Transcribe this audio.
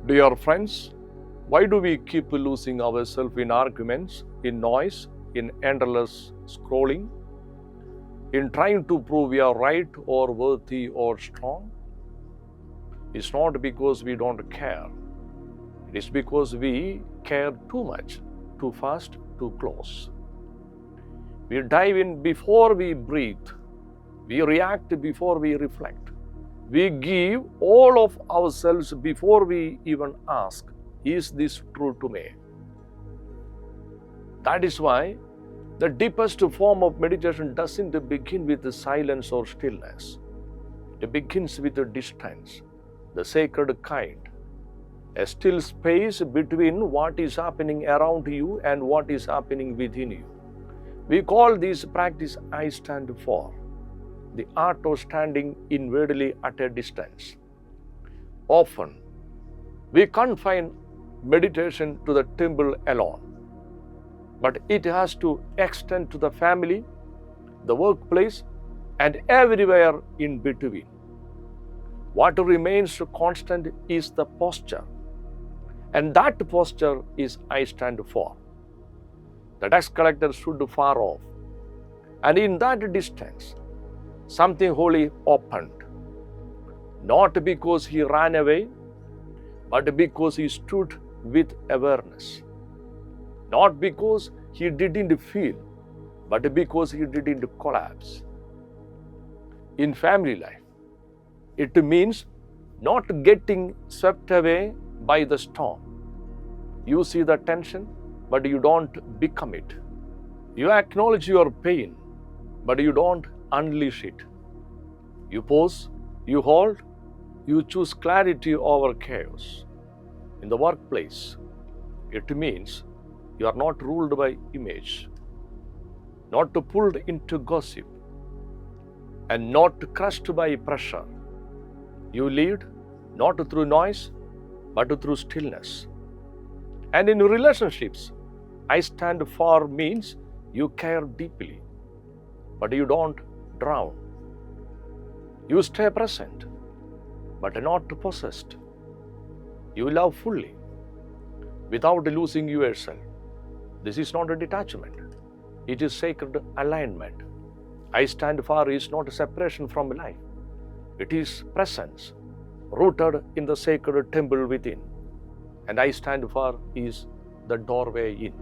Dear friends, why do we keep losing ourselves in arguments, in noise, in endless scrolling, in trying to prove we are right or worthy or strong? It's not because we don't care. It is because we care too much, too fast, too close. We dive in before we breathe. We react before we reflect. We give all of ourselves before we even ask, is this true to me? That is why the deepest form of meditation doesn't begin with silence or stillness. It begins with a distance, the sacred kind, a still space between what is happening around you and what is happening within you. We call this practice I stand for, the art of standing inwardly at a distance. Often, we confine meditation to the temple alone, but it has to extend to the family, the workplace, and everywhere in between. What remains constant is the posture, and that posture is I stand for. The tax collector stood far off, and in that distance, something holy opened, not because he ran away, but because he stood with awareness. Not because he didn't feel, but because he didn't collapse. In family life, it means not getting swept away by the storm. You see the tension, but you don't become it. You acknowledge your pain, but you don't unleash it. You pause, you hold, you choose clarity over chaos. In the workplace, it means you are not ruled by image, not pulled into gossip, and not crushed by pressure. You lead not through noise, but through stillness. And in relationships, I stand for means you care deeply, but you don't drown. You stay present, but not possessed. You love fully, without losing yourself. This is not a detachment. It is sacred alignment. I stand for is not a separation from life. It is presence, rooted in the sacred temple within. And I stand for is the doorway in.